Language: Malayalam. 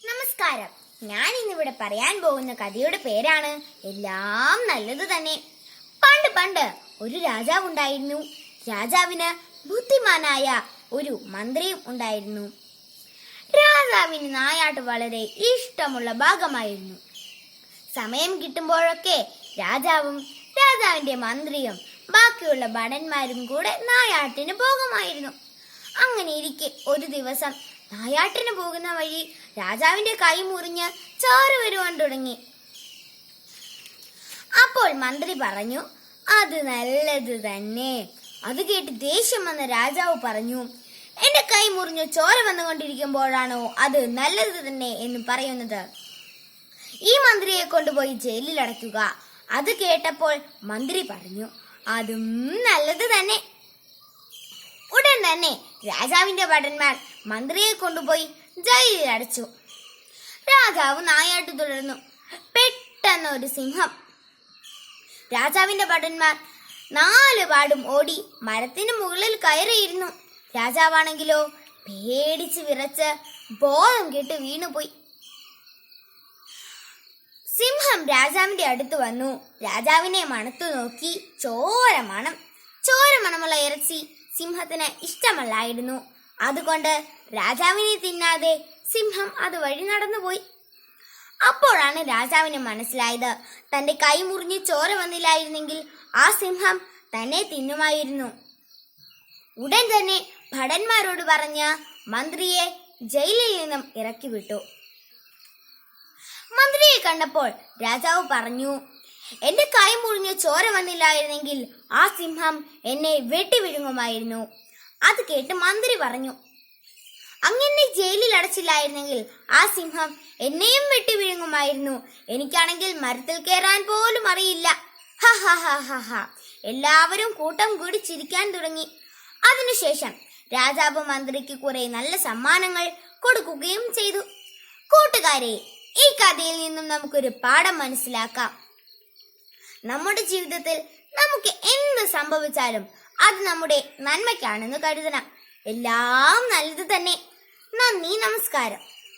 നമസ്കാരം. ഞാൻ ഇന്നിവിടെ പറയാൻ പോകുന്ന കഥയുടെ പേരാണ് എല്ലാം നല്ലത് തന്നെ. പണ്ട് പണ്ട് ഒരു രാജാവുണ്ടായിരുന്നു. രാജാവിന് ബുദ്ധിമാനായ ഒരു മന്ത്രിയും ഉണ്ടായിരുന്നു. രാജാവിന് നായാട്ട് വളരെ ഇഷ്ടമുള്ള ഭാഗമായിരുന്നു. സമയം കിട്ടുമ്പോഴൊക്കെ രാജാവും രാജാവിന്റെ മന്ത്രിയും ബാക്കിയുള്ള ഭടന്മാരും കൂടെ നായാട്ടിന് പോകുമായിരുന്നു. അങ്ങനെ ഇരിക്കെ ഒരു ദിവസം നായാട്ടിന് പോകുന്ന വഴി രാജാവിന്റെ കൈ മുറിഞ്ഞ് ചോര വരുവാൻ തുടങ്ങി. അപ്പോൾ മന്ത്രി പറഞ്ഞു, അത് നല്ലത് തന്നെ. അത് കേട്ട് ദേഷ്യം വന്ന രാജാവ് പറഞ്ഞു, എന്റെ കൈ മുറിഞ്ഞ് ചോര വന്നുകൊണ്ടിരിക്കുമ്പോഴാണോ അത് നല്ലത് തന്നെ എന്ന് പറയുന്നത്? ഈ മന്ത്രിയെ കൊണ്ടുപോയി ജയിലിൽ അടയ്ക്കുക. അത് കേട്ടപ്പോൾ മന്ത്രി പറഞ്ഞു, അതും നല്ലത് തന്നെ. ഉടൻ തന്നെ രാജാവിന്റെ ഭടന്മാർ മന്ത്രിയെ കൊണ്ടുപോയി ജയിലിൽ അടച്ചു. രാജാവ് നായാട്ട് തുടർന്നു. പെട്ടെന്ന് ഒരു സിംഹം. രാജാവിന്റെ ഭടന്മാർ 4 പാടും ഓടി മരത്തിന് മുകളിൽ കയറിയിരുന്നു. രാജാവാണെങ്കിലോ പേടിച്ച് വിറച്ച് ബോധം കെട്ട് വീണുപോയി. സിംഹം രാജാവിന്റെ അടുത്ത് വന്നു. രാജാവിനെ മണത്തു നോക്കി. ചോരമണമുള്ള ഇറച്ചി സിംഹത്തിന് ഇഷ്ടമല്ലായിരുന്നു. അതുകൊണ്ട് രാജാവിനെ തിന്നാതെ സിംഹം അതുവഴി നടന്നുപോയി. അപ്പോഴാണ് രാജാവിന് മനസ്സിലായത്, തന്റെ കൈ മുറിഞ്ഞ് ചോര വന്നില്ലായിരുന്നെങ്കിൽ ആ സിംഹം തന്നെ തിന്നുമായിരുന്നു. ഉടൻ തന്നെ ഭടന്മാരോട് പറഞ്ഞ് മന്ത്രിയെ ജയിലിൽ നിന്നും ഇറക്കി വിട്ടു. മന്ത്രിയെ കണ്ടപ്പോൾ രാജാവ് പറഞ്ഞു, എന്റെ കൈ മുറിഞ്ഞ് ചോര വന്നില്ലായിരുന്നെങ്കിൽ ആ സിംഹം എന്നെ വെട്ടിവിഴുങ്ങുമായിരുന്നു. അത് കേട്ട് മന്ത്രി പറഞ്ഞു, അങ്ങനെ ജയിലിൽ അടച്ചില്ലായിരുന്നെങ്കിൽ ആ സിംഹം എന്നെയും വെട്ടി വിഴുങ്ങുമായിരുന്നു. എനിക്കാണെങ്കിൽ മരത്തിൽ കയറാൻ പോലും അറിയില്ല. ഹ. എല്ലാവരും കൂട്ടം കൂടി ചിരിക്കാൻ തുടങ്ങി. അതിനുശേഷം രാജാവ് മന്ത്രിക്ക് കുറെ നല്ല സമ്മാനങ്ങൾ കൊടുക്കുകയും ചെയ്തു. കൂട്ടുകാരെ, ഈ കഥയിൽ നിന്നും നമുക്കൊരു പാഠം മനസ്സിലാക്കാം. നമ്മുടെ ജീവിതത്തിൽ നമുക്ക് എന്ത് സംഭവിച്ചാലും അത് നമ്മുടെ നന്മയ്ക്കാണെന്ന് കരുതണം. എല്ലാം നല്ലത് തന്നെ. നന്ദി, നമസ്കാരം.